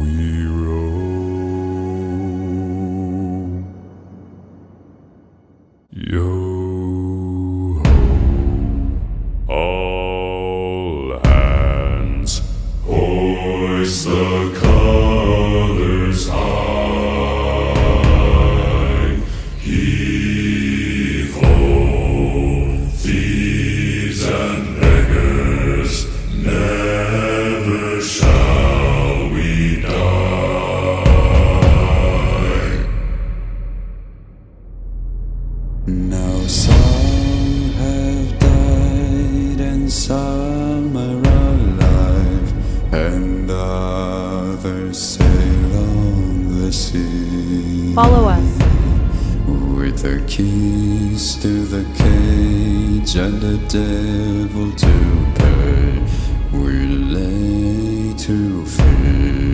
we roam. Yo ho, all hands, hoist the colors high. Heave ho, thieves and beggars, never shall we die. Now some have died and some are alive, and others sail on the sea. Follow us. With the keys to the cage and the devil to pay, we lay to fear.